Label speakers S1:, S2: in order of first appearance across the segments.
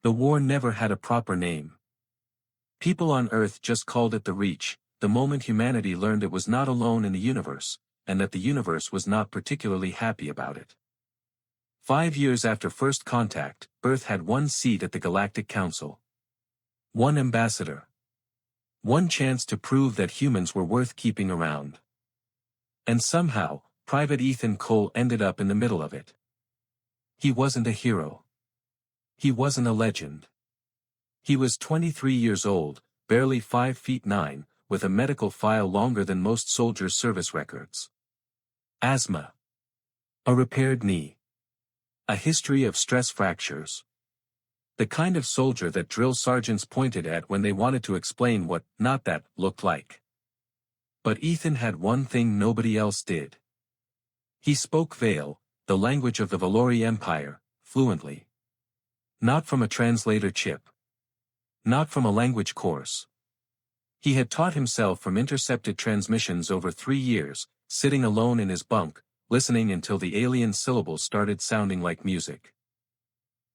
S1: The war never had a proper name. People on Earth just called it the Reach, the moment humanity learned it was not alone in the universe, and that the universe was not particularly happy about it. 5 years after first contact, Earth had one seat at the Galactic Council. One ambassador. One chance to prove that humans were worth keeping around. And somehow, Private Ethan Cole ended up in the middle of it. He wasn't a hero. He wasn't a legend. He was 23 years old, barely 5 feet 9, with a medical file longer than most soldiers' service records. Asthma. A repaired knee. A history of stress fractures. The kind of soldier that drill sergeants pointed at when they wanted to explain what "not that" looked like. But Ethan had one thing nobody else did. He spoke Vale, the language of the Valori Empire, fluently. Not from a translator chip. Not from a language course. He had taught himself from intercepted transmissions over 3 years, sitting alone in his bunk, listening until the alien syllables started sounding like music.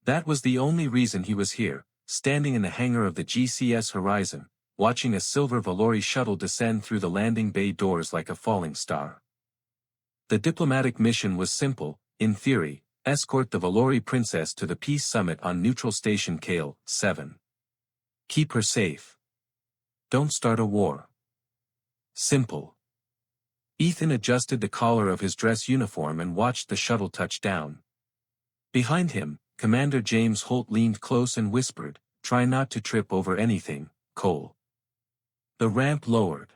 S1: That was the only reason he was here, standing in the hangar of the GCS Horizon, watching a silver Valori shuttle descend through the landing bay doors like a falling star. The diplomatic mission was simple, in theory: escort the Valori princess to the peace summit on neutral station Kale 7. Keep her safe. Don't start a war. Simple. Ethan adjusted the collar of his dress uniform and watched the shuttle touch down. Behind him, Commander James Holt leaned close and whispered, "Try not to trip over anything, Cole." The ramp lowered.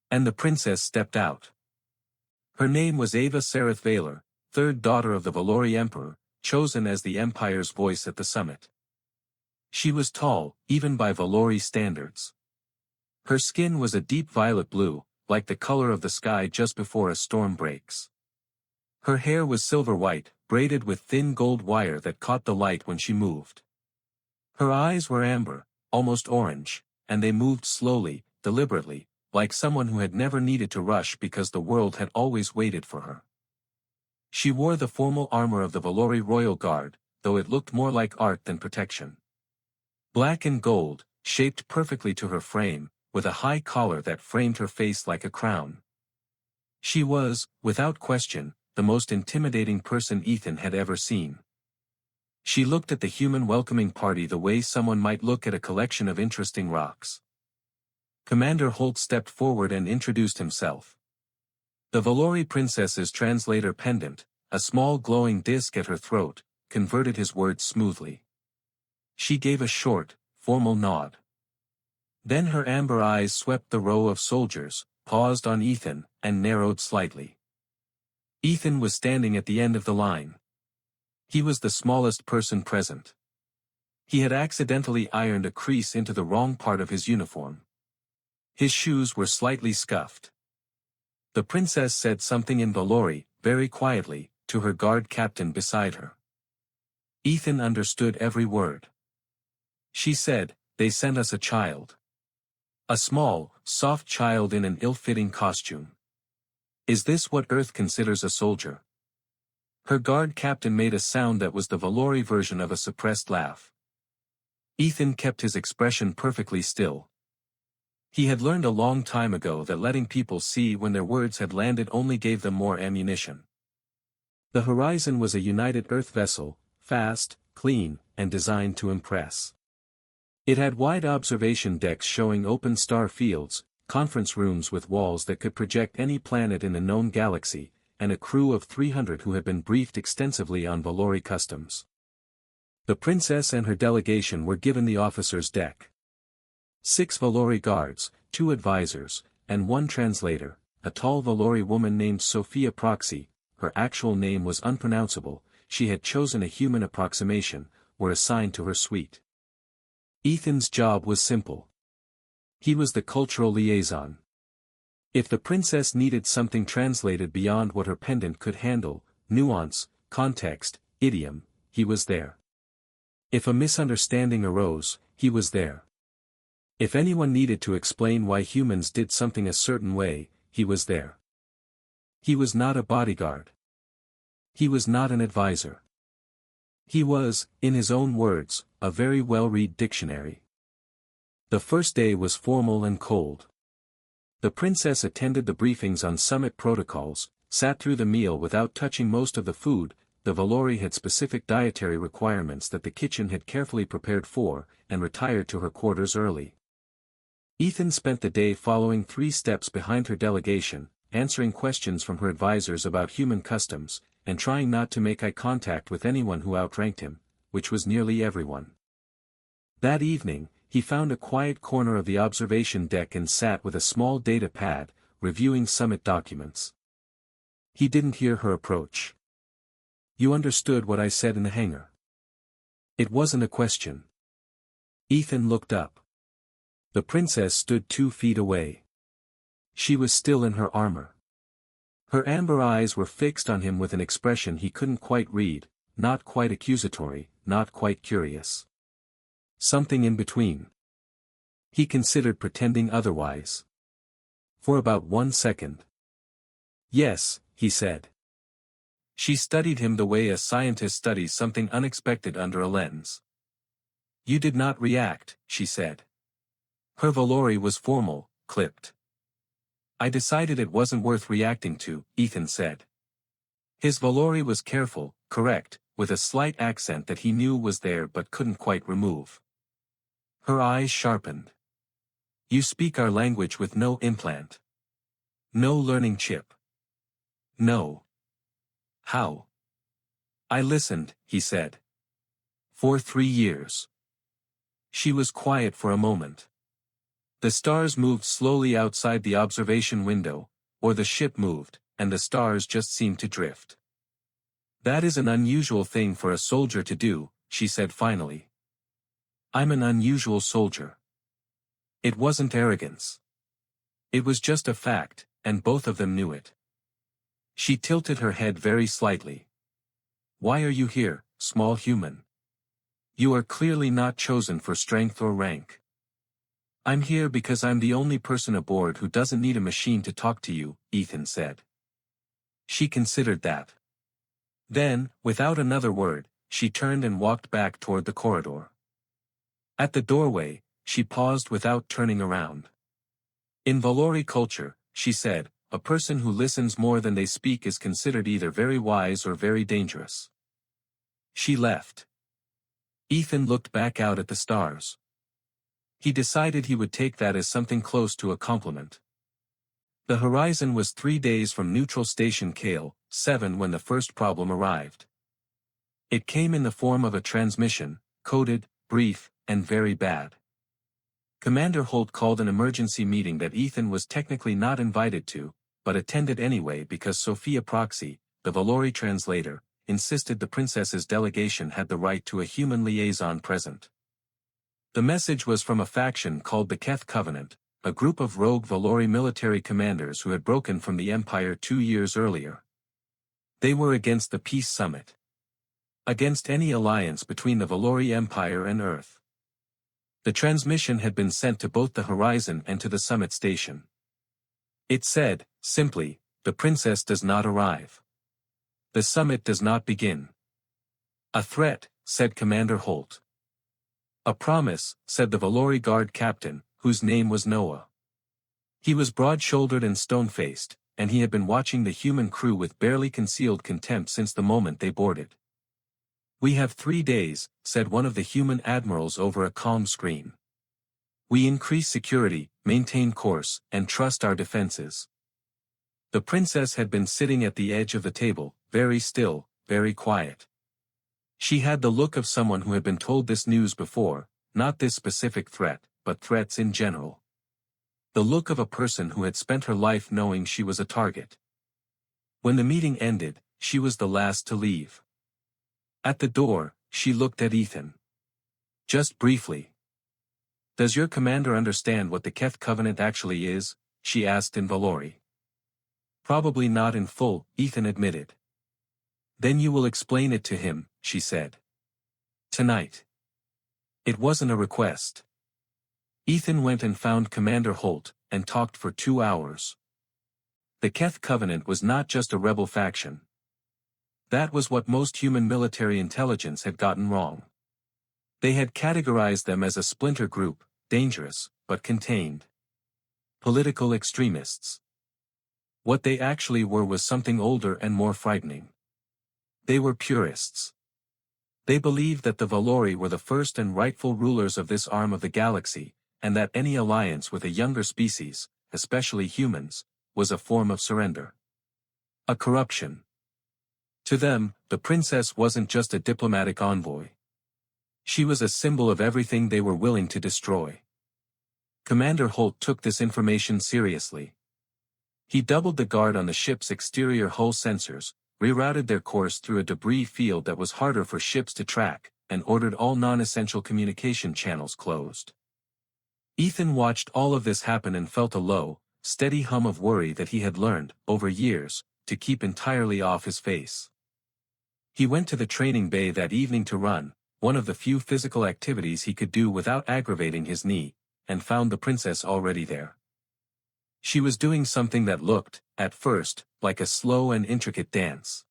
S1: And the princess stepped out. Her name was Ava Sareth Vaylor, third daughter of the Valori Emperor, chosen as the Empire's voice at the summit. She was tall, even by Valori standards. Her skin was a deep violet blue, like the color of the sky just before a storm breaks. Her hair was silver white, braided with thin gold wire that caught the light when she moved. Her eyes were amber, almost orange, and they moved slowly, deliberately, like someone who had never needed to rush because the world had always waited for her. She wore the formal armor of the Valori Royal Guard, though it looked more like art than protection. Black and gold, shaped perfectly to her frame, with a high collar that framed her face like a crown. She was, without question, the most intimidating person Ethan had ever seen. She looked at the human welcoming party the way someone might look at a collection of interesting rocks. Commander Holt stepped forward and introduced himself. The Valori princess's translator pendant, a small glowing disc at her throat, converted his words smoothly. She gave a short, formal nod. Then her amber eyes swept the row of soldiers, paused on Ethan, and narrowed slightly. Ethan was standing at the end of the line. He was the smallest person present. He had accidentally ironed a crease into the wrong part of his uniform. His shoes were slightly scuffed. The princess said something in Valori, very quietly, to her guard captain beside her. Ethan understood every word. She said, "They sent us a child. A small, soft child in an ill-fitting costume. Is this what Earth considers a soldier?" Her guard captain made a sound that was the Valori version of a suppressed laugh. Ethan kept his expression perfectly still. He had learned a long time ago that letting people see when their words had landed only gave them more ammunition. The Horizon was a United Earth vessel, fast, clean, and designed to impress. It had wide observation decks showing open star fields, conference rooms with walls that could project any planet in the known galaxy, and a crew of 300 who had been briefed extensively on Valori customs. The princess and her delegation were given the officer's deck. 6 Valori guards, 2 advisors, and 1 translator, a tall Valori woman named Sophia Proxy, her actual name was unpronounceable, she had chosen a human approximation, were assigned to her suite. Ethan's job was simple. He was the cultural liaison. If the princess needed something translated beyond what her pendant could handle, nuance, context, idiom, he was there. If a misunderstanding arose, he was there. If anyone needed to explain why humans did something a certain way, he was there. He was not a bodyguard. He was not an advisor. He was, in his own words, a very well-read dictionary. The first day was formal and cold. The princess attended the briefings on summit protocols, sat through the meal without touching most of the food. The Valori had specific dietary requirements that the kitchen had carefully prepared for, and retired to her quarters early. Ethan spent the day following 3 steps behind her delegation, answering questions from her advisors about human customs, and trying not to make eye contact with anyone who outranked him, which was nearly everyone. That evening, he found a quiet corner of the observation deck and sat with a small data pad, reviewing summit documents. He didn't hear her approach. "You understood what I said in the hangar?" It wasn't a question. Ethan looked up. The princess stood 2 feet away. She was still in her armor. Her amber eyes were fixed on him with an expression he couldn't quite read, not quite accusatory, not quite curious. Something in between. He considered pretending otherwise. For about 1 second. "Yes," he said. She studied him the way a scientist studies something unexpected under a lens. "You did not react," she said. Her Valori was formal, clipped. "I decided it wasn't worth reacting to," Ethan said. His Valori was careful, correct, with a slight accent that he knew was there but couldn't quite remove. Her eyes sharpened. "You speak our language with no implant. No learning chip. No. How?" "I listened," he said. "For 3 years." She was quiet for a moment. The stars moved slowly outside the observation window, or the ship moved, and the stars just seemed to drift. "That is an unusual thing for a soldier to do," she said finally. "I'm an unusual soldier." It wasn't arrogance. It was just a fact, and both of them knew it. She tilted her head very slightly. "Why are you here, small human? You are clearly not chosen for strength or rank." "I'm here because I'm the only person aboard who doesn't need a machine to talk to you," Ethan said. She considered that. Then, without another word, she turned and walked back toward the corridor. At the doorway, she paused without turning around. "In Valori culture," she said, "a person who listens more than they speak is considered either very wise or very dangerous." She left. Ethan looked back out at the stars. He decided he would take that as something close to a compliment. The horizon was 3 days from neutral station Kale, 7 when the first problem arrived. It came in the form of a transmission, coded, brief, and very bad. Commander Holt called an emergency meeting that Ethan was technically not invited to, but attended anyway because Sophia Proxy, the Valori translator, insisted the princess's delegation had the right to a human liaison present. The message was from a faction called the Keth Covenant, a group of rogue Valori military commanders who had broken from the Empire 2 years earlier. They were against the peace summit. Against any alliance between the Valori Empire and Earth. The transmission had been sent to both the horizon and to the summit station. It said, simply, "The princess does not arrive. The summit does not begin." "A threat," said Commander Holt. "A promise," said the Valori Guard captain, whose name was Noah. He was broad-shouldered and stone-faced, and he had been watching the human crew with barely concealed contempt since the moment they boarded. "We have 3 days," said one of the human admirals over a calm screen. "We increase security, maintain course, and trust our defenses." The princess had been sitting at the edge of the table, very still, very quiet. She had the look of someone who had been told this news before, not this specific threat, but threats in general. The look of a person who had spent her life knowing she was a target. When the meeting ended, she was the last to leave. At the door, she looked at Ethan. "Just briefly. Does your commander understand what the Keth Covenant actually is?" she asked in Valori. "Probably not in full," Ethan admitted. "Then you will explain it to him," she said. "Tonight." It wasn't a request. Ethan went and found Commander Holt, and talked for 2 hours. The Keth Covenant was not just a rebel faction. That was what most human military intelligence had gotten wrong. They had categorized them as a splinter group, dangerous, but contained. Political extremists. What they actually were was something older and more frightening. They were purists. They believed that the Valori were the first and rightful rulers of this arm of the galaxy, and that any alliance with a younger species, especially humans, was a form of surrender. A corruption. To them, the princess wasn't just a diplomatic envoy. She was a symbol of everything they were willing to destroy. Commander Holt took this information seriously. He doubled the guard on the ship's exterior hull sensors, rerouted their course through a debris field that was harder for ships to track, and ordered all non-essential communication channels closed. Ethan watched all of this happen and felt a low, steady hum of worry that he had learned, over years, to keep entirely off his face. He went to the training bay that evening to run, one of the few physical activities he could do without aggravating his knee, and found the princess already there. She was doing something that looked, at first, like a slow and intricate dance.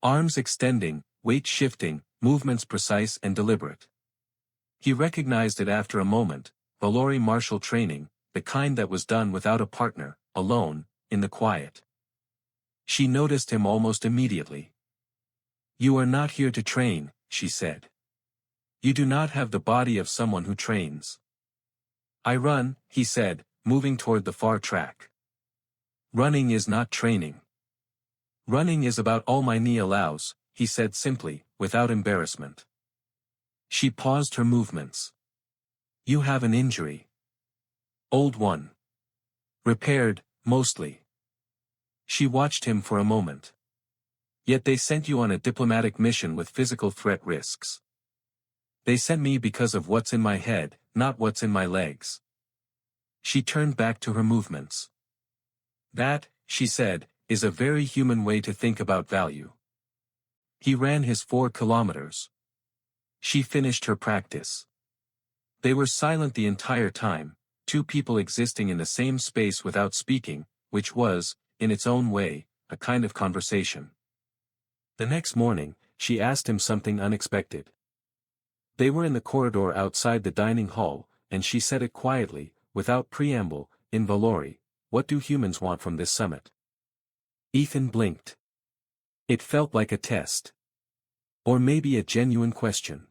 S1: Arms extending, weight shifting, movements precise and deliberate. He recognized it after a moment, Valori martial training, the kind that was done without a partner, alone, in the quiet. She noticed him almost immediately. "You are not here to train," she said. "You do not have the body of someone who trains." "I run," he said, moving toward the far track. "Running is not training." "Running is about all my knee allows," he said simply, without embarrassment. She paused her movements. "You have an injury." "Old one." "Repaired, mostly." She watched him for a moment. "Yet they sent you on a diplomatic mission with physical threat risks." "They sent me because of what's in my head, not what's in my legs." She turned back to her movements. "That," she said, "is a very human way to think about value." He ran his 4 kilometers. She finished her practice. They were silent the entire time, two people existing in the same space without speaking, which was, in its own way, a kind of conversation. The next morning, she asked him something unexpected. They were in the corridor outside the dining hall, and she said it quietly, without preamble, in Valori, "What do humans want from this summit?" Ethan blinked. It felt like a test. Or maybe a genuine question.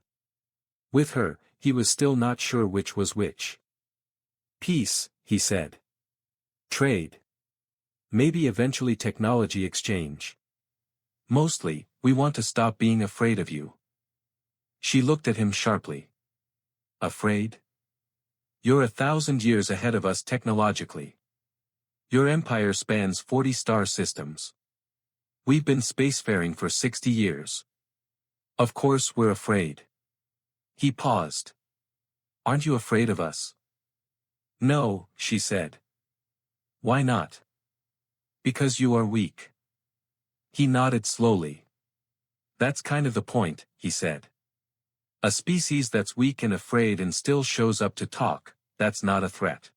S1: With her, he was still not sure which was which. "Peace," he said. "Trade. Maybe eventually technology exchange. Mostly, we want to stop being afraid of you." She looked at him sharply. "Afraid? You're 1,000 years ahead of us technologically. Your empire spans 40 star systems. We've been spacefaring for 60 years. Of course we're afraid." He paused. "Aren't you afraid of us?" "No," she said. "Why not?" "Because you are weak." He nodded slowly. "That's kind of the point," he said. "A species that's weak and afraid and still shows up to talk, that's not a threat.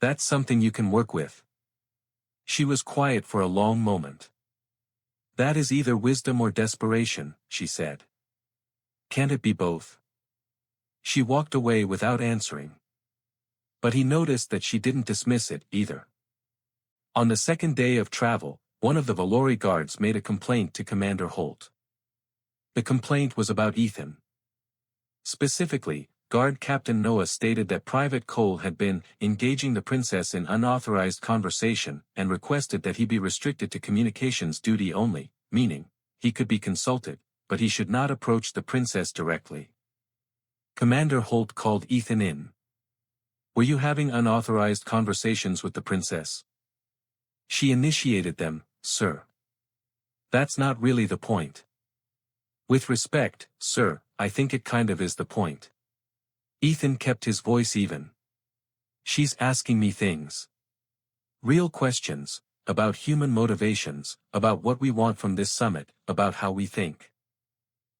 S1: That's something you can work with." She was quiet for a long moment. "That is either wisdom or desperation," she said. "Can't it be both?" She walked away without answering. But he noticed that she didn't dismiss it, either. On the second day of travel, one of the Valori guards made a complaint to Commander Holt. The complaint was about Ethan. Specifically, Guard Captain Noah stated that Private Cole had been engaging the princess in unauthorized conversation and requested that he be restricted to communications duty only, meaning, he could be consulted, but he should not approach the princess directly. Commander Holt called Ethan in. "Were you having unauthorized conversations with the princess?" "She initiated them, sir." "That's not really the point." "With respect, sir, I think it kind of is the point." Ethan kept his voice even. "She's asking me things. Real questions, about human motivations, about what we want from this summit, about how we think.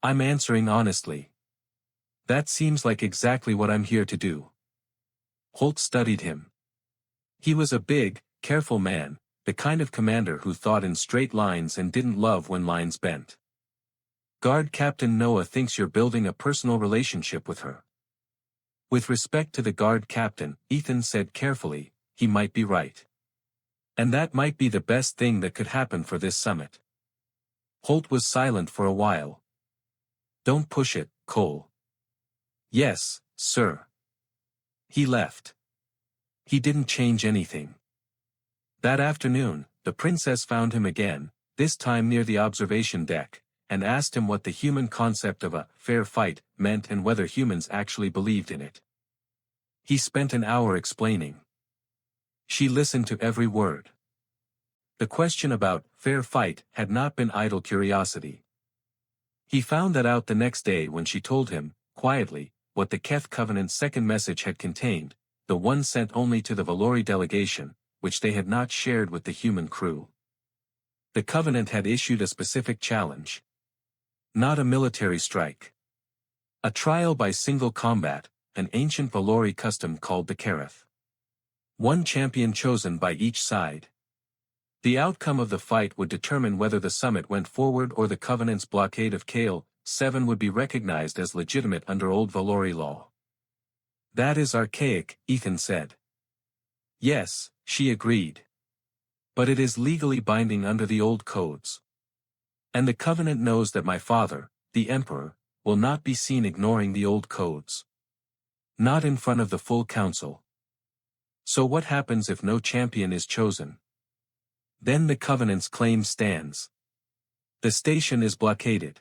S1: I'm answering honestly. That seems like exactly what I'm here to do." Holt studied him. He was a big, careful man, the kind of commander who thought in straight lines and didn't love when lines bent. Guard Captain Noah thinks you're building a personal relationship with her. With respect to the guard captain, Ethan said carefully, he might be right. And that might be the best thing that could happen for this summit. Holt was silent for a while. Don't push it, Cole. Yes, sir. He left. He didn't change anything. That afternoon, the princess found him again, this time near the observation deck, and asked him what the human concept of a fair fight meant and whether humans actually believed in it. He spent an hour explaining. She listened to every word. The question about fair fight had not been idle curiosity. He found that out the next day when she told him, quietly, what the Keth Covenant's second message had contained, the one sent only to the Valori delegation, which they had not shared with the human crew. The Covenant had issued a specific challenge. Not a military strike. A trial by single combat, an ancient Valori custom called the Kareth. One champion chosen by each side. The outcome of the fight would determine whether the summit went forward or the Covenant's blockade of Kale 7 would be recognized as legitimate under Old Valori law. That is archaic, Ethan said. Yes, she agreed. But it is legally binding under the old codes. And the Covenant knows that my father, the Emperor, will not be seen ignoring the old codes. Not in front of the full council. So what happens if no champion is chosen? Then the Covenant's claim stands. The station is blockaded.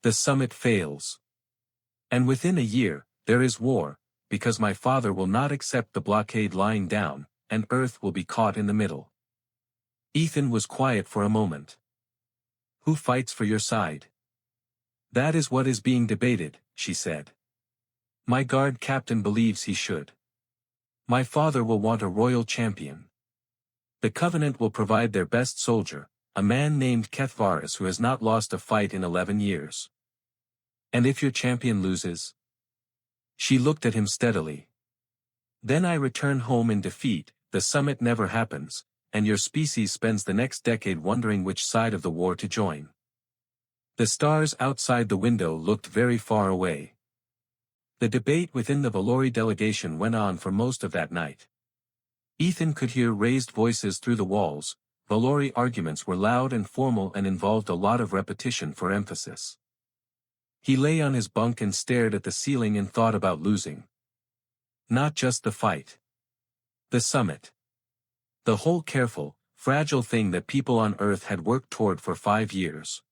S1: The summit fails. And within a year, there is war, because my father will not accept the blockade lying down, and Earth will be caught in the middle. Ethan was quiet for a moment. Who fights for your side? That is what is being debated, she said. My guard captain believes he should. My father will want a royal champion. The Covenant will provide their best soldier, a man named Kethvaris who has not lost a fight in 11 years. And if your champion loses? She looked at him steadily. Then I return home in defeat, the summit never happens, and your species spends the next decade wondering which side of the war to join. The stars outside the window looked very far away. The debate within the Valori delegation went on for most of that night. Ethan could hear raised voices through the walls. Valori arguments were loud and formal and involved a lot of repetition for emphasis. He lay on his bunk and stared at the ceiling and thought about losing. Not just the fight. The summit. The whole careful, fragile thing that people on Earth had worked toward for 5 years.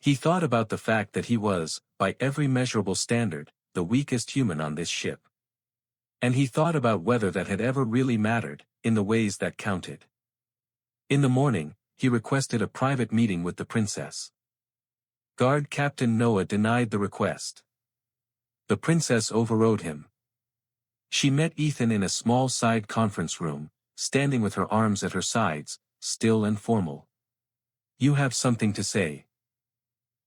S1: He thought about the fact that he was, by every measurable standard, the weakest human on this ship. And he thought about whether that had ever really mattered, in the ways that counted. In the morning, he requested a private meeting with the princess. Guard Captain Noah denied the request. The princess overrode him. She met Ethan in a small side conference room, standing with her arms at her sides, still and formal. You have something to say.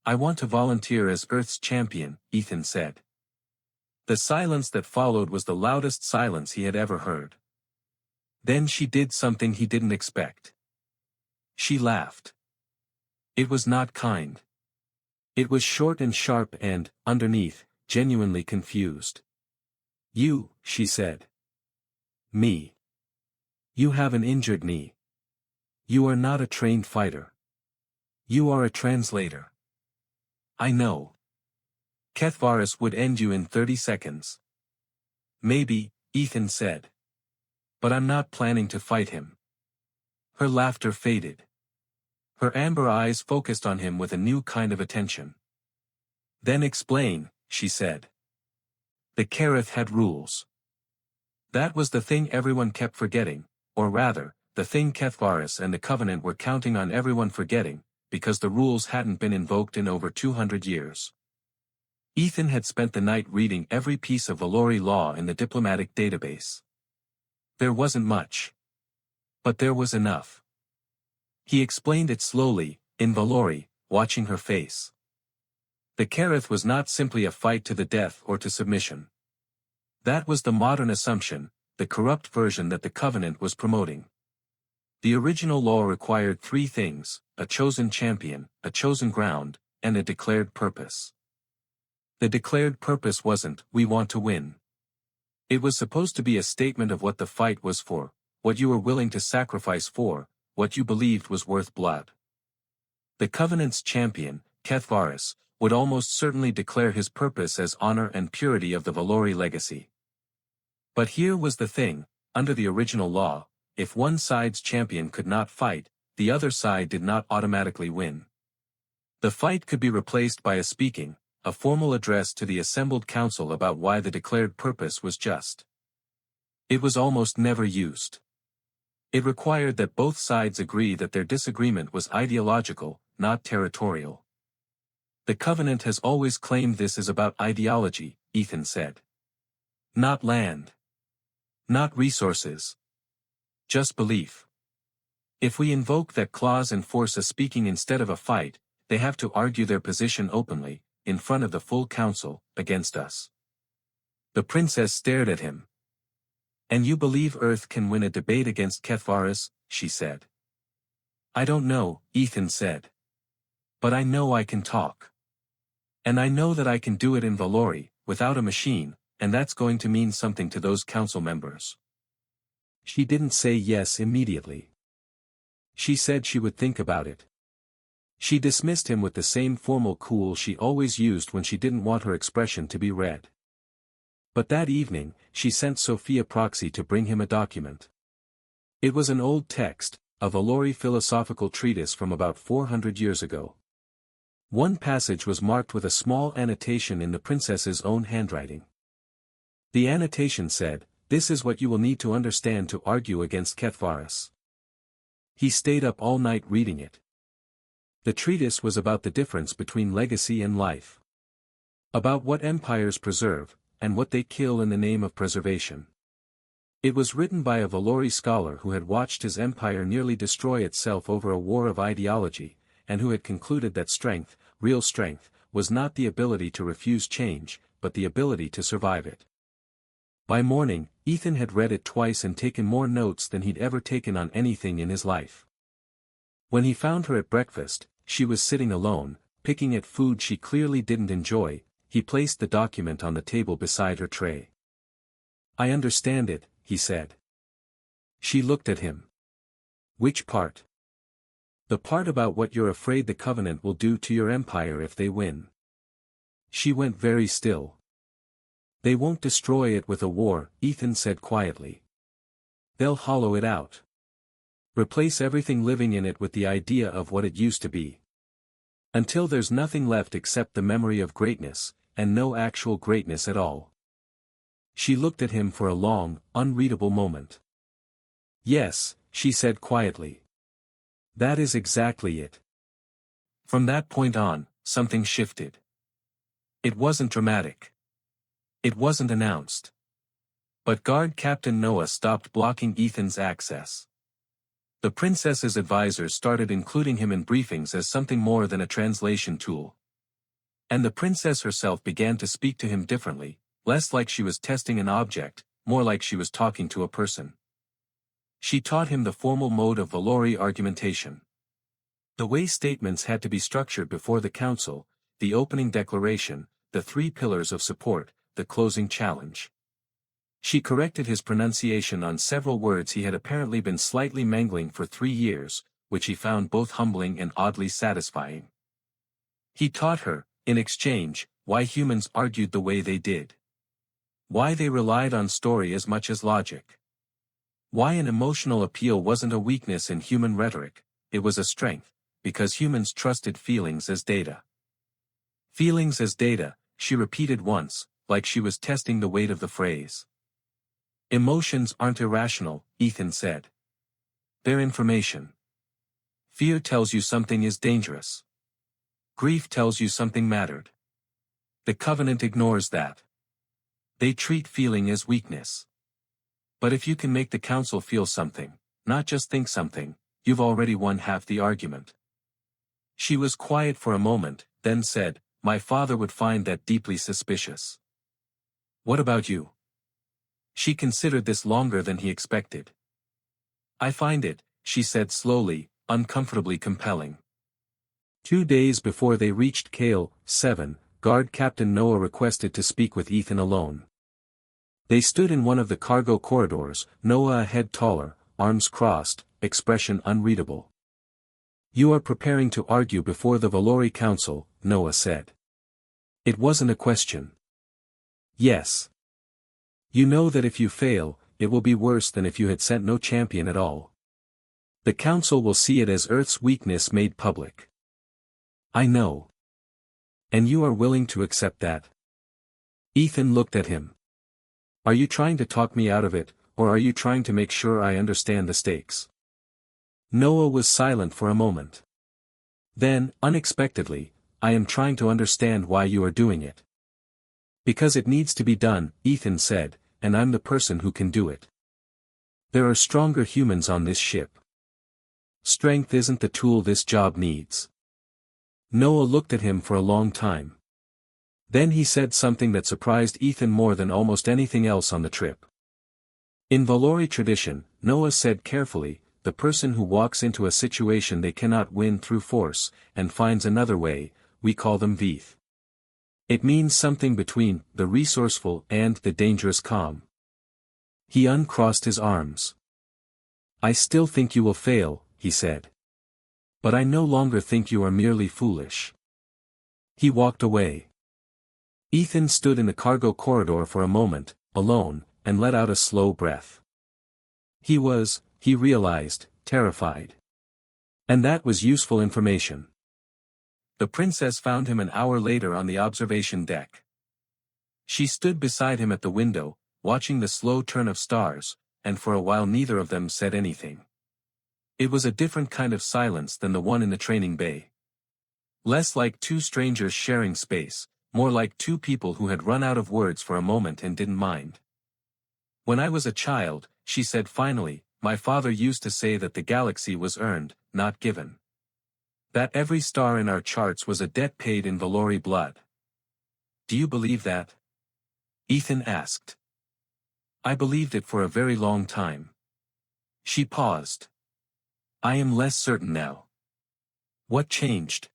S1: I want to volunteer as Earth's champion, Ethan said. The silence that followed was the loudest silence he had ever heard. Then she did something he didn't expect. She laughed. It was not kind. It was short and sharp and, underneath, genuinely confused. You, she said. Me. You have an injured knee. You are not a trained fighter. You are a translator. I know. Kethvaris would end you in 30 seconds. Maybe, Ethan said. But I'm not planning to fight him. Her laughter faded. Her amber eyes focused on him with a new kind of attention. Then explain, she said. The Kareth had rules. That was the thing everyone kept forgetting, or rather, the thing Kethvaris and the Covenant were counting on everyone forgetting, because the rules hadn't been invoked in over 200 years. Ethan had spent the night reading every piece of Valori law in the diplomatic database. There wasn't much. But there was enough. He explained it slowly, in Valori, watching her face. The Kareth was not simply a fight to the death or to submission. That was the modern assumption, the corrupt version that the Covenant was promoting. The original law required three things: a chosen champion, a chosen ground, and a declared purpose. The declared purpose wasn't, "We want to win." It was supposed to be a statement of what the fight was for, what you were willing to sacrifice for, what you believed was worth blood. The Covenant's champion, Kethvaris, would almost certainly declare his purpose as honor and purity of the Valori legacy. But here was the thing: under the original law, if one side's champion could not fight, the other side did not automatically win. The fight could be replaced by a formal address to the assembled council about why the declared purpose was just. It was almost never used. It required that both sides agree that their disagreement was ideological, not territorial. The Covenant has always claimed this is about ideology, Ethan said. Not land. Not resources. Just belief. If we invoke that clause and force a speaking instead of a fight, they have to argue their position openly, in front of the full council, against us. The princess stared at him. "And you believe Earth can win a debate against Kethvaris?" she said. "I don't know," Ethan said. "But I know I can talk. And I know that I can do it in Valori, without a machine, and that's going to mean something to those council members." She didn't say yes immediately. She said she would think about it. She dismissed him with the same formal cool she always used when she didn't want her expression to be read. But that evening, she sent Sophia Proxy to bring him a document. It was an old text, a Valori philosophical treatise from about 400 years ago. One passage was marked with a small annotation in the princess's own handwriting. The annotation said, "This is what you will need to understand to argue against Kethvaris." He stayed up all night reading it. The treatise was about the difference between legacy and life. About what empires preserve, and what they kill in the name of preservation. It was written by a Valori scholar who had watched his empire nearly destroy itself over a war of ideology, and who had concluded that strength, real strength, was not the ability to refuse change, but the ability to survive it. By morning, Ethan had read it twice and taken more notes than he'd ever taken on anything in his life. When he found her at breakfast, she was sitting alone, picking at food she clearly didn't enjoy. He placed the document on the table beside her tray. "I understand it," he said. She looked at him. "Which part?" "The part about what you're afraid the Covenant will do to your empire if they win." She went very still. "They won't destroy it with a war," Ethan said quietly. "They'll hollow it out. Replace everything living in it with the idea of what it used to be. Until there's nothing left except the memory of greatness, and no actual greatness at all." She looked at him for a long, unreadable moment. "Yes," she said quietly. "That is exactly it." From that point on, something shifted. It wasn't dramatic. It wasn't announced. But Guard Captain Noah stopped blocking Ethan's access. The princess's advisors started including him in briefings as something more than a translation tool. And the princess herself began to speak to him differently, less like she was testing an object, more like she was talking to a person. She taught him the formal mode of Valori argumentation. The way statements had to be structured before the council, the opening declaration, the three pillars of support, the closing challenge. She corrected his pronunciation on several words he had apparently been slightly mangling for 3 years, which he found both humbling and oddly satisfying. He taught her, in exchange, why humans argued the way they did. Why they relied on story as much as logic. Why an emotional appeal wasn't a weakness in human rhetoric, it was a strength, because humans trusted feelings as data. Feelings as data, she repeated once, like she was testing the weight of the phrase. Emotions aren't irrational, Ethan said. They're information. Fear tells you something is dangerous. Grief tells you something mattered. The Covenant ignores that. They treat feeling as weakness. But if you can make the council feel something, not just think something, you've already won half the argument. She was quiet for a moment, then said, "My father would find that deeply suspicious." "What about you?" She considered this longer than he expected. "I find it," she said slowly, uncomfortably compelling. 2 days before they reached Kale 7, Guard Captain Noah requested to speak with Ethan alone. They stood in one of the cargo corridors, Noah a head taller, arms crossed, expression unreadable. "You are preparing to argue before the Valori Council," Noah said. It wasn't a question. Yes. You know that if you fail, it will be worse than if you had sent no champion at all. The Council will see it as Earth's weakness made public. I know. And you are willing to accept that? Ethan looked at him. Are you trying to talk me out of it, or are you trying to make sure I understand the stakes? Noah was silent for a moment. Then, unexpectedly, I am trying to understand why you are doing it. Because it needs to be done, Ethan said, and I'm the person who can do it. There are stronger humans on this ship. Strength isn't the tool this job needs. Noah looked at him for a long time. Then he said something that surprised Ethan more than almost anything else on the trip. In Valori tradition, Noah said carefully, the person who walks into a situation they cannot win through force, and finds another way, we call them Veeth. It means something between the resourceful and the dangerous calm. He uncrossed his arms. I still think you will fail, he said. But I no longer think you are merely foolish. He walked away. Ethan stood in the cargo corridor for a moment, alone, and let out a slow breath. He realized, terrified. And that was useful information. The princess found him an hour later on the observation deck. She stood beside him at the window, watching the slow turn of stars, and for a while neither of them said anything. It was a different kind of silence than the one in the training bay. Less like two strangers sharing space, more like two people who had run out of words for a moment and didn't mind. When I was a child, she said finally, my father used to say that the galaxy was earned, not given. That every star in our charts was a debt paid in Valori blood. Do you believe that? Ethan asked. I believed it for a very long time. She paused. I am less certain now. What changed?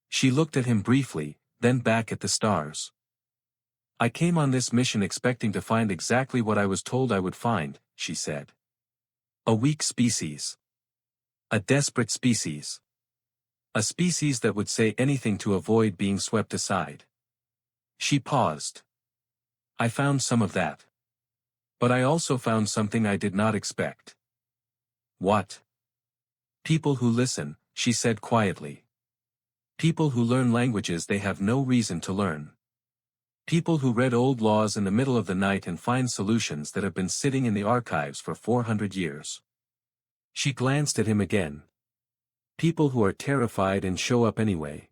S1: She looked at him briefly, then back at the stars. I came on this mission expecting to find exactly what I was told I would find, she said. A weak species. A desperate species. A species that would say anything to avoid being swept aside. She paused. I found some of that. But I also found something I did not expect. What? People who listen, she said quietly. People who learn languages they have no reason to learn. People who read old laws in the middle of the night and find solutions that have been sitting in the archives for 400 years. She glanced at him again. People who are terrified and show up anyway.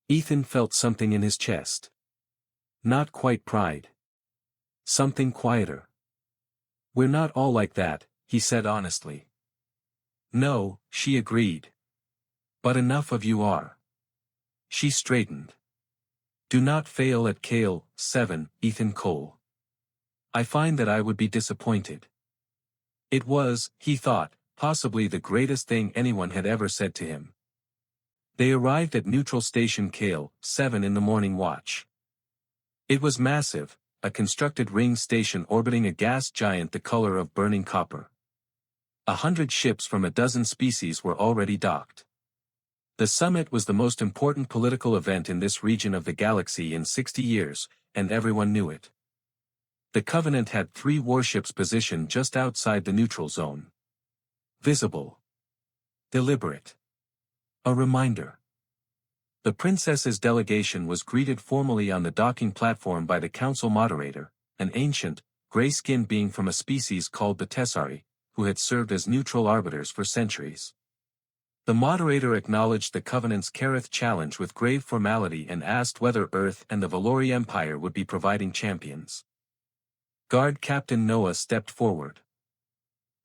S1: Ethan felt something in his chest. Not quite pride. Something quieter. We're not all like that, he said honestly. No, she agreed. But enough of you are. She straightened. Do not fail at Kale 7, Ethan Cole. I find that I would be disappointed. It was, he thought, possibly the greatest thing anyone had ever said to him. They arrived at neutral station Kale 7 in the morning watch. It was massive, a constructed ring station orbiting a gas giant the color of burning copper. 100 ships from a dozen species were already docked. The summit was the most important political event in this region of the galaxy in 60 years, and everyone knew it. The Covenant had 3 warships positioned just outside the neutral zone. Visible. Deliberate. A reminder. The princess's delegation was greeted formally on the docking platform by the council moderator, an ancient, gray-skinned being from a species called the Tessari, who had served as neutral arbiters for centuries. The moderator acknowledged the Covenant's Kareth challenge with grave formality and asked whether Earth and the Valori Empire would be providing champions. Guard Captain Noah stepped forward.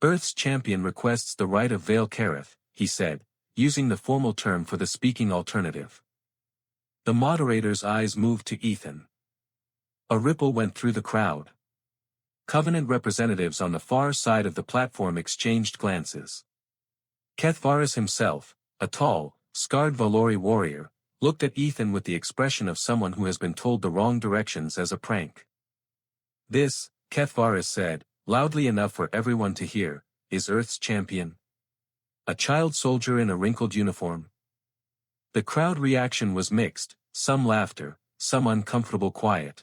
S1: Earth's champion requests the right of Vale Kareth, he said, using the formal term for the speaking alternative. The moderator's eyes moved to Ethan. A ripple went through the crowd. Covenant representatives on the far side of the platform exchanged glances. Kethvaris himself, a tall, scarred Valori warrior, looked at Ethan with the expression of someone who has been told the wrong directions as a prank. This, Kethvaris said, loudly enough for everyone to hear, is Earth's champion. A child soldier in a wrinkled uniform. The crowd reaction was mixed, some laughter, some uncomfortable quiet.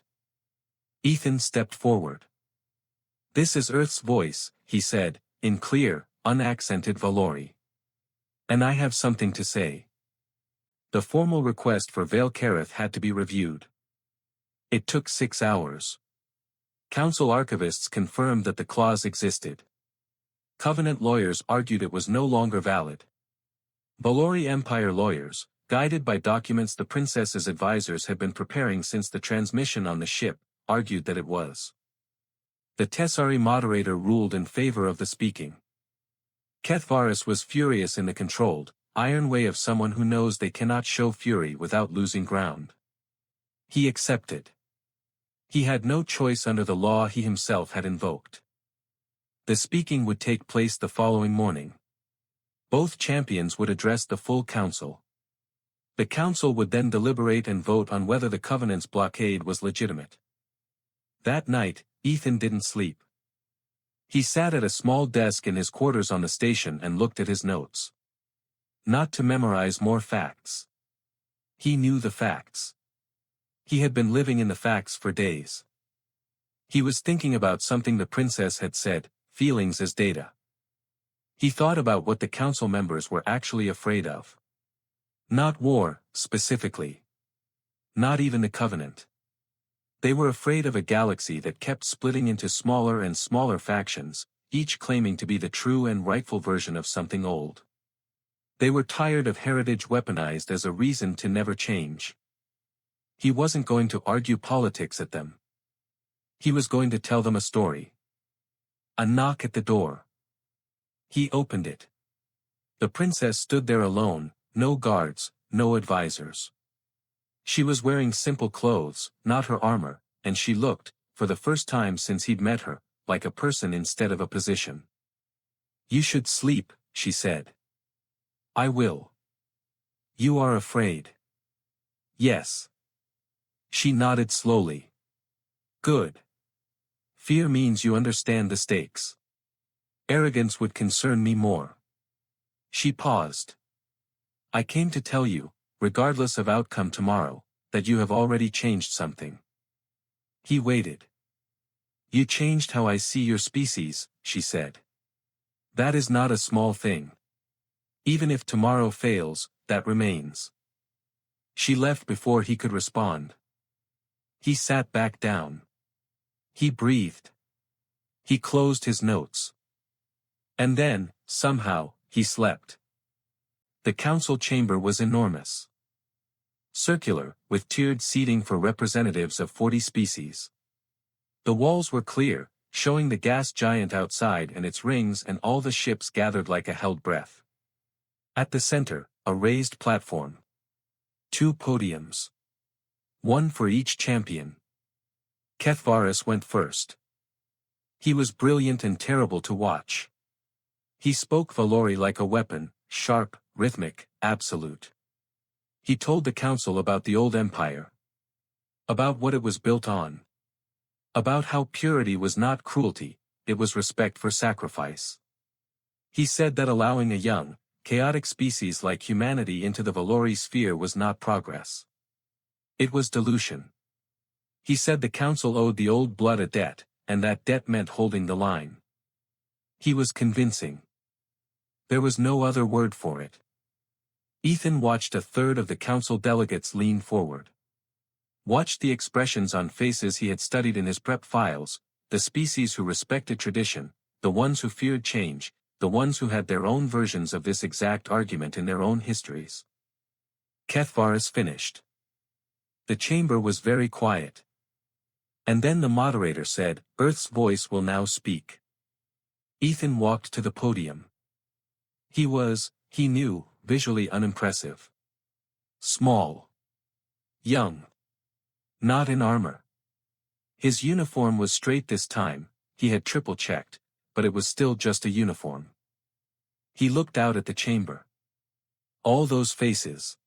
S1: Ethan stepped forward. This is Earth's voice, he said, in clear, unaccented Valori. And I have something to say. The formal request for Vale Kareth had to be reviewed. It took 6 hours. Council archivists confirmed that the clause existed. Covenant lawyers argued it was no longer valid. Valori Empire lawyers, guided by documents the princess's advisors had been preparing since the transmission on the ship, argued that it was. The Tessari moderator ruled in favor of the speaking. Kethvaris was furious in the controlled, iron way of someone who knows they cannot show fury without losing ground. He accepted. He had no choice under the law he himself had invoked. The speaking would take place the following morning. Both champions would address the full council. The council would then deliberate and vote on whether the Covenant's blockade was legitimate. That night, Ethan didn't sleep. He sat at a small desk in his quarters on the station and looked at his notes. Not to memorize more facts. He knew the facts. He had been living in the facts for days. He was thinking about something the princess had said, feelings as data. He thought about what the council members were actually afraid of. Not war, specifically. Not even the Covenant. They were afraid of a galaxy that kept splitting into smaller and smaller factions, each claiming to be the true and rightful version of something old. They were tired of heritage weaponized as a reason to never change. He wasn't going to argue politics at them. He was going to tell them a story. A knock at the door. He opened it. The princess stood there alone, no guards, no advisors. She was wearing simple clothes, not her armor, and she looked, for the first time since he'd met her, like a person instead of a position. You should sleep, she said. I will. You are afraid. Yes. She nodded slowly. Good. Fear means you understand the stakes. Arrogance would concern me more. She paused. I came to tell you, regardless of outcome tomorrow, that you have already changed something. He waited. You changed how I see your species, she said. That is not a small thing. Even if tomorrow fails, that remains. She left before he could respond. He sat back down. He breathed. He closed his notes. And then, somehow, he slept. The council chamber was enormous. Circular, with tiered seating for representatives of 40 species. The walls were clear, showing the gas giant outside and its rings and all the ships gathered like a held breath. At the center, a raised platform. 2 podiums. 1 for each champion. Kethvaris went first. He was brilliant and terrible to watch. He spoke Valori like a weapon, sharp, rhythmic, absolute. He told the council about the old empire. About what it was built on. About how purity was not cruelty, it was respect for sacrifice. He said that allowing a young, chaotic species like humanity into the Valori sphere was not progress. It was dilution. He said the council owed the old blood a debt, and that debt meant holding the line. He was convincing. There was no other word for it. Ethan watched a third of the council delegates lean forward. Watched the expressions on faces he had studied in his prep files, the species who respected tradition, the ones who feared change, the ones who had their own versions of this exact argument in their own histories. Kethvaris finished. The chamber was very quiet. And then the moderator said, Earth's voice will now speak. Ethan walked to the podium. He was, he knew, visually unimpressive. Small. Young. Not in armor. His uniform was straight this time, he had triple-checked, but it was still just a uniform. He looked out at the chamber. All those faces.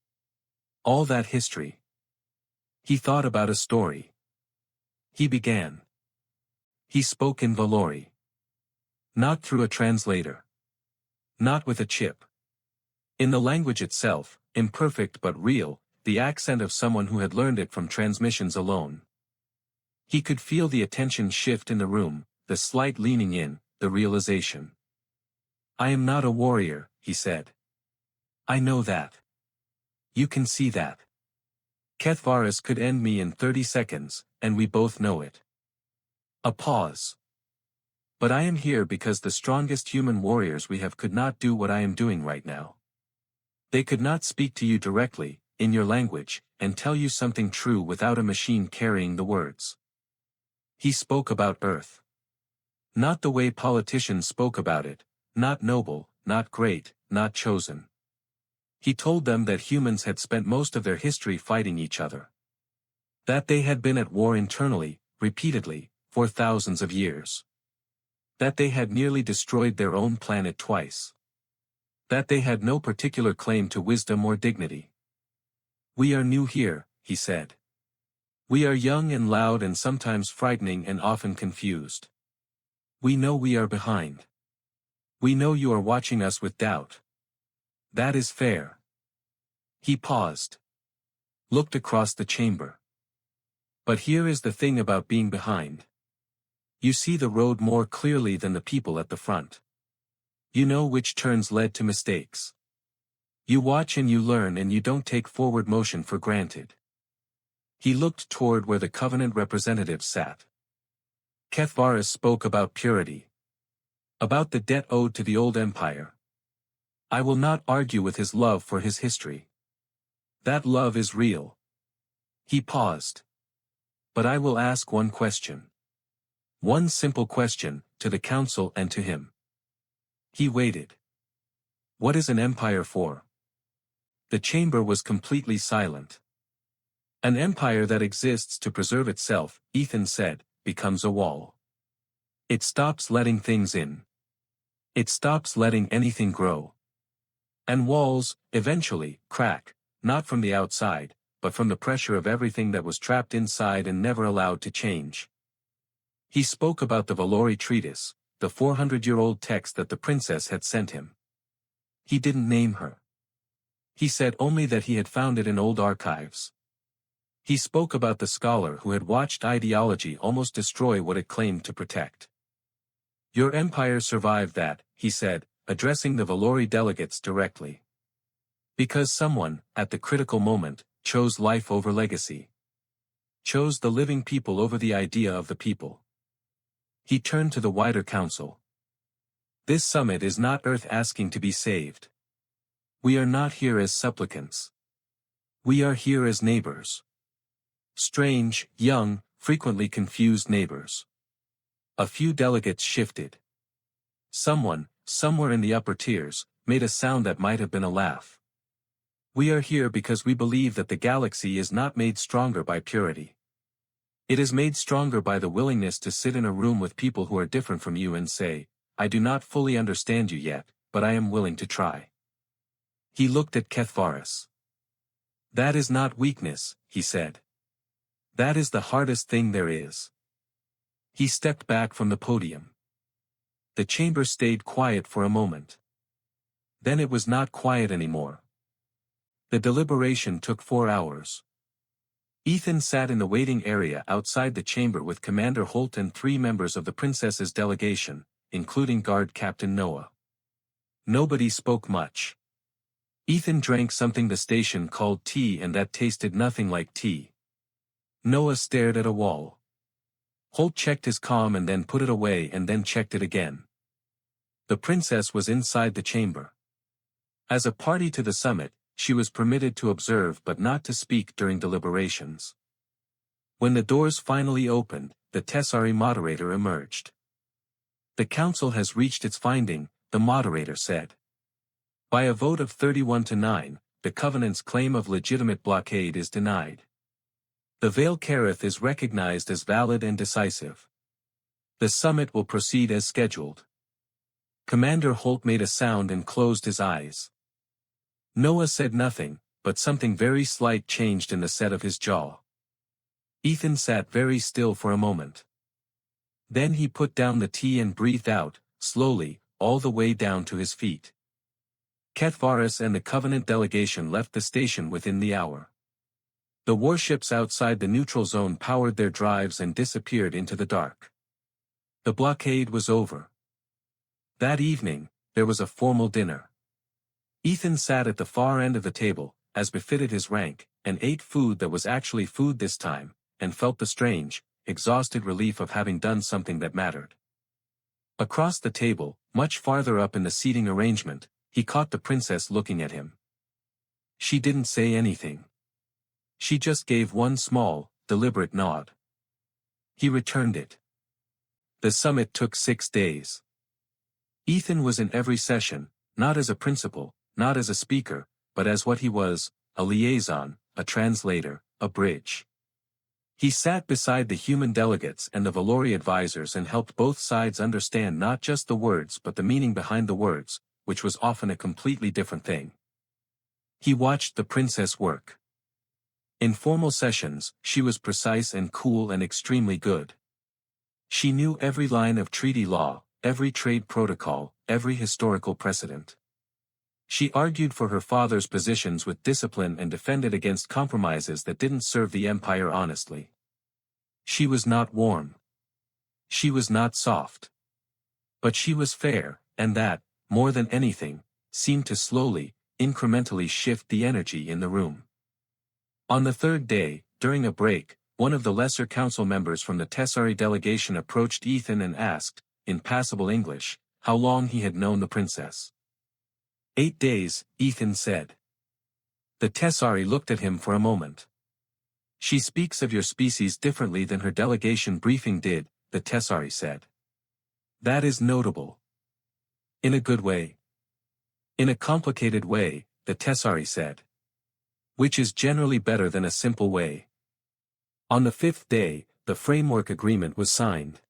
S1: All that history. He thought about a story. He began. He spoke in Valori. Not through a translator. Not with a chip. In the language itself, imperfect but real, the accent of someone who had learned it from transmissions alone. He could feel the attention shift in the room, the slight leaning in, the realization. I am not a warrior, he said. I know that. You can see that. Kethvaris could end me in 30 seconds, and we both know it. A pause. But I am here because the strongest human warriors we have could not do what I am doing right now. They could not speak to you directly, in your language, and tell you something true without a machine carrying the words. He spoke about Earth. Not the way politicians spoke about it, not noble, not great, not chosen. He told them that humans had spent most of their history fighting each other. That they had been at war internally, repeatedly, for thousands of years. That they had nearly destroyed their own planet twice. That they had no particular claim to wisdom or dignity. We are new here, he said. We are young and loud and sometimes frightening and often confused. We know we are behind. We know you are watching us with doubt. That is fair. He paused. Looked across the chamber. But here is the thing about being behind. You see the road more clearly than the people at the front. You know which turns led to mistakes. You watch and you learn and you don't take forward motion for granted. He looked toward where the Covenant representatives sat. Kethvaris spoke about purity. About the debt owed to the old empire. I will not argue with his love for his history. That love is real. He paused. But I will ask one question. One simple question, to the council and to him. He waited. What is an empire for? The chamber was completely silent. An empire that exists to preserve itself, Ethan said, becomes a wall. It stops letting things in. It stops letting anything grow. And walls, eventually, crack, not from the outside, but from the pressure of everything that was trapped inside and never allowed to change. He spoke about the Valori treatise, the 400-year-old text that the princess had sent him. He didn't name her. He said only that he had found it in old archives. He spoke about the scholar who had watched ideology almost destroy what it claimed to protect. Your empire survived that, he said, addressing the Valori delegates directly. Because someone, at the critical moment, chose life over legacy. Chose the living people over the idea of the people. He turned to the wider council. This summit is not Earth asking to be saved. We are not here as supplicants. We are here as neighbors. Strange, young, frequently confused neighbors. A few delegates shifted. Someone, somewhere in the upper tiers, made a sound that might have been a laugh. We are here because we believe that the galaxy is not made stronger by purity. It is made stronger by the willingness to sit in a room with people who are different from you and say, I do not fully understand you yet, but I am willing to try. He looked at Kethvaris. That is not weakness, he said. That is the hardest thing there is. He stepped back from the podium. The chamber stayed quiet for a moment. Then it was not quiet anymore. The deliberation took 4 hours. Ethan sat in the waiting area outside the chamber with Commander Holt and 3 members of the princess's delegation, including Guard Captain Noah. Nobody spoke much. Ethan drank something the station called tea and that tasted nothing like tea. Noah stared at a wall. Holt checked his comm and then put it away and then checked it again. The princess was inside the chamber. As a party to the summit, she was permitted to observe but not to speak during deliberations. When the doors finally opened, the Tessari moderator emerged. The council has reached its finding, the moderator said. By a vote of 31-9, the Covenant's claim of legitimate blockade is denied. The Veil Kareth is recognized as valid and decisive. The summit will proceed as scheduled. Commander Holt made a sound and closed his eyes. Noah said nothing, but something very slight changed in the set of his jaw. Ethan sat very still for a moment. Then he put down the tea and breathed out, slowly, all the way down to his feet. Ketvaris and the Covenant delegation left the station within the hour. The warships outside the neutral zone powered their drives and disappeared into the dark. The blockade was over. That evening, there was a formal dinner. Ethan sat at the far end of the table, as befitted his rank, and ate food that was actually food this time, and felt the strange, exhausted relief of having done something that mattered. Across the table, much farther up in the seating arrangement, he caught the princess looking at him. She didn't say anything. She just gave one small, deliberate nod. He returned it. The summit took 6 days. Ethan was in every session, not as a principal, not as a speaker, but as what he was, a liaison, a translator, a bridge. He sat beside the human delegates and the Valori advisors and helped both sides understand not just the words but the meaning behind the words, which was often a completely different thing. He watched the princess work. In formal sessions, she was precise and cool and extremely good. She knew every line of treaty law, every trade protocol, every historical precedent. She argued for her father's positions with discipline and defended against compromises that didn't serve the empire honestly. She was not warm. She was not soft. But she was fair, and that, more than anything, seemed to slowly, incrementally shift the energy in the room. On the third day, during a break, one of the lesser council members from the Tessari delegation approached Ethan and asked, in passable English, how long he had known the princess. 8 days, Ethan said. The Tessari looked at him for a moment. She speaks of your species differently than her delegation briefing did, the Tessari said. That is notable. In a good way. In a complicated way, the Tessari said. Which is generally better than a simple way. On the 5th day, the framework agreement was signed.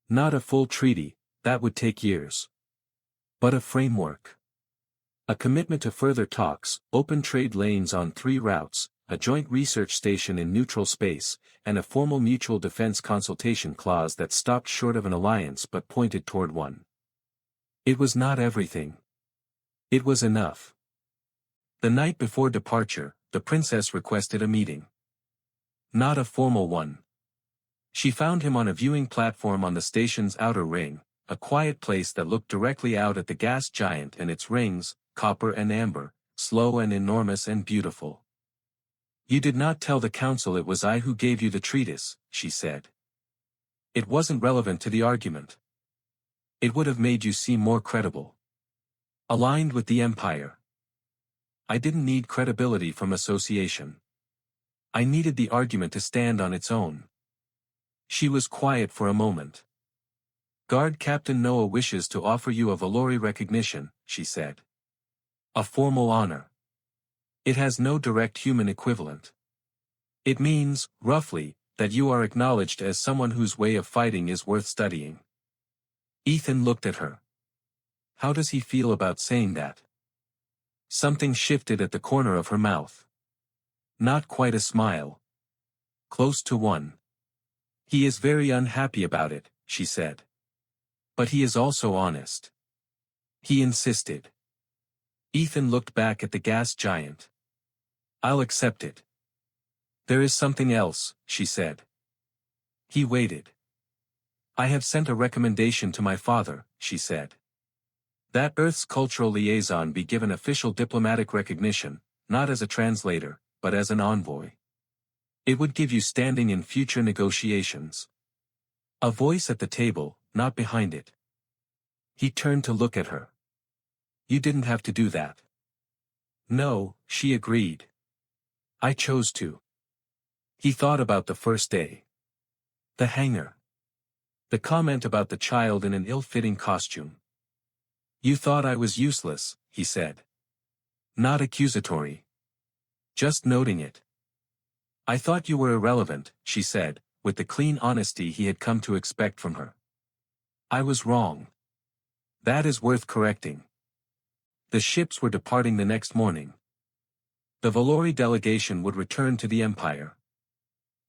S1: Not a full treaty, that would take years. But a framework. A commitment to further talks, open trade lanes on 3 routes, a joint research station in neutral space, and a formal mutual defense consultation clause that stopped short of an alliance but pointed toward one. It was not everything. It was enough. The night before departure, the princess requested a meeting. Not a formal one. She found him on a viewing platform on the station's outer ring, a quiet place that looked directly out at the gas giant and its rings, copper and amber, slow and enormous and beautiful. You did not tell the council it was I who gave you the treatise, she said. It wasn't relevant to the argument. It would have made you seem more credible. Aligned with the empire. I didn't need credibility from association. I needed the argument to stand on its own. She was quiet for a moment. Guard Captain Noah wishes to offer you a Valori recognition, she said. A formal honor. It has no direct human equivalent. It means, roughly, that you are acknowledged as someone whose way of fighting is worth studying. Ethan looked at her. How does he feel about saying that? Something shifted at the corner of her mouth. Not quite a smile. Close to one. He is very unhappy about it, she said. But he is also honest. He insisted. Ethan looked back at the gas giant. I'll accept it. There is something else, she said. He waited. I have sent a recommendation to my father, she said. That Earth's cultural liaison be given official diplomatic recognition, not as a translator, but as an envoy. It would give you standing in future negotiations. A voice at the table, not behind it. He turned to look at her. You didn't have to do that. No, she agreed. I chose to. He thought about the first day. The hangar. The comment about the child in an ill-fitting costume. You thought I was useless, he said. Not accusatory. Just noting it. I thought you were irrelevant, she said, with the clean honesty he had come to expect from her. I was wrong. That is worth correcting. The ships were departing the next morning. The Valori delegation would return to the Empire.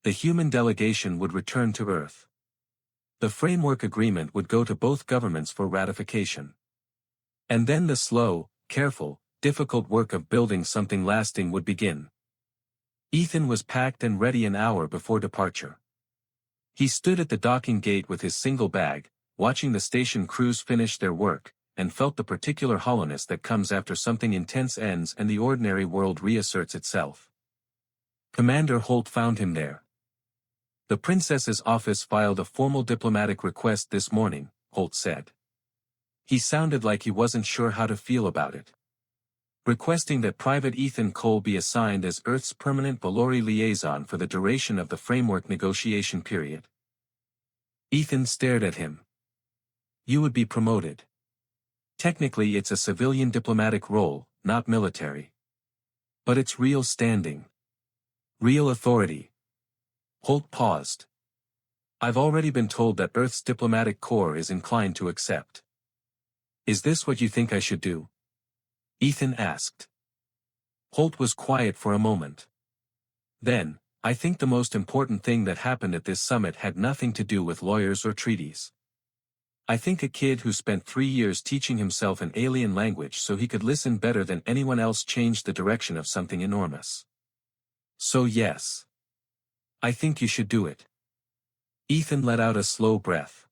S1: The human delegation would return to Earth. The framework agreement would go to both governments for ratification. And then the slow, careful, difficult work of building something lasting would begin. Ethan was packed and ready an hour before departure. He stood at the docking gate with his single bag, watching the station crews finish their work, and felt the particular hollowness that comes after something intense ends and the ordinary world reasserts itself. Commander Holt found him there. The princess's office filed a formal diplomatic request this morning, Holt said. He sounded like he wasn't sure how to feel about it. Requesting that Private Ethan Cole be assigned as Earth's permanent Valori liaison for the duration of the framework negotiation period. Ethan stared at him. You would be promoted. Technically it's a civilian diplomatic role, not military. But it's real standing. Real authority. Holt paused. I've already been told that Earth's diplomatic corps is inclined to accept. Is this what you think I should do? Ethan asked. Holt was quiet for a moment. Then, I think the most important thing that happened at this summit had nothing to do with lawyers or treaties. I think a kid who spent 3 years teaching himself an alien language so he could listen better than anyone else changed the direction of something enormous. So yes. I think you should do it. Ethan let out a slow breath.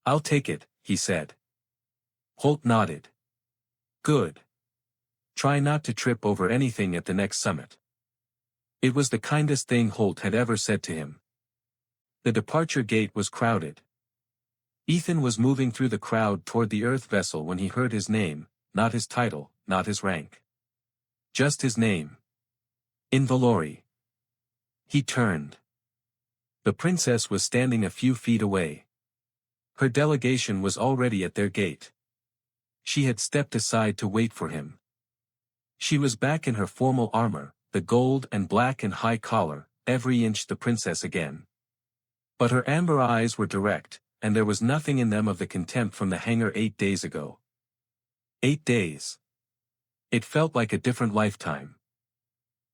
S1: I'll take it, he said. Holt nodded. Good. Try not to trip over anything at the next summit. It was the kindest thing Holt had ever said to him. The departure gate was crowded. Ethan was moving through the crowd toward the Earth vessel when he heard his name, not his title, not his rank. Just his name. In Valori. He turned. The princess was standing a few feet away. Her delegation was already at their gate. She had stepped aside to wait for him. She was back in her formal armor, the gold and black and high collar, every inch the princess again. But her amber eyes were direct, and there was nothing in them of the contempt from the hangar 8 days ago. 8 days. It felt like a different lifetime.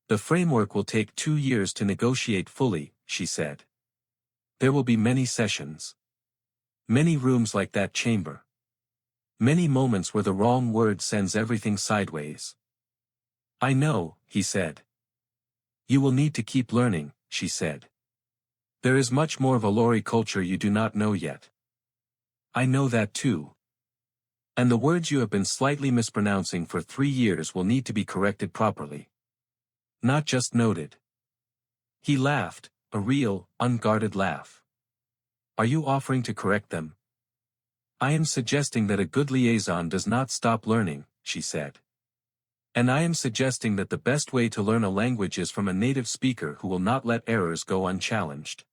S1: The framework will take 2 years to negotiate fully, she said. There will be many sessions. Many rooms like that chamber. Many moments where the wrong word sends everything sideways. I know, he said. You will need to keep learning, she said. There is much more Valori culture you do not know yet. I know that too. And the words you have been slightly mispronouncing for 3 years will need to be corrected properly. Not just noted. He laughed, a real, unguarded laugh. Are you offering to correct them? I am suggesting that a good liaison does not stop learning, she said. And I am suggesting that the best way to learn a language is from a native speaker who will not let errors go unchallenged.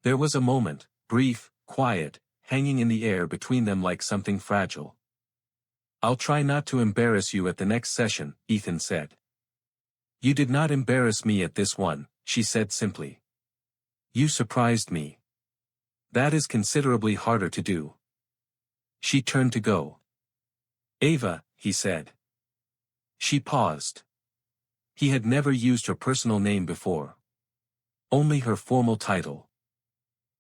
S1: There was a moment, brief, quiet, hanging in the air between them like something fragile. I'll try not to embarrass you at the next session, Ethan said. You did not embarrass me at this one, she said simply. You surprised me. That is considerably harder to do. She turned to go. Ava, he said. She paused. He had never used her personal name before. Only her formal title.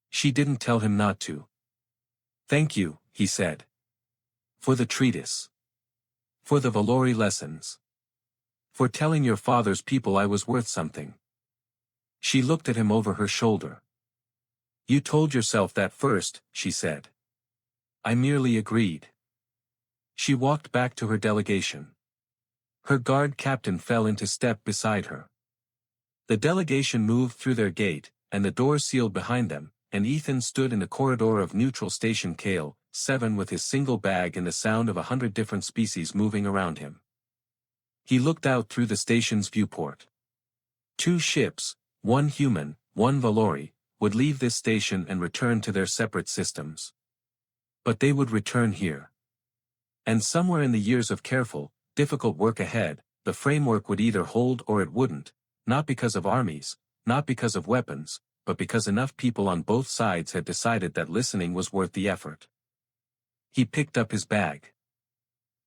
S1: She didn't tell him not to. Thank you, he said. For the treatise. For the Valori lessons. For telling your father's people I was worth something. She looked at him over her shoulder. You told yourself that first, she said. I merely agreed. She walked back to her delegation. Her guard captain fell into step beside her. The delegation moved through their gate, and the door sealed behind them, and Ethan stood in the corridor of Neutral Station Kale 7 with his single bag and the sound of 100 different species moving around him. He looked out through the station's viewport. 2 ships, 1 human, 1 Valori, would leave this station and return to their separate systems. But they would return here. And somewhere in the years of careful, difficult work ahead, the framework would either hold or it wouldn't, not because of armies, not because of weapons, but because enough people on both sides had decided that listening was worth the effort. He picked up his bag.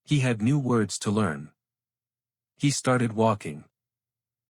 S1: He had new words to learn. He started walking.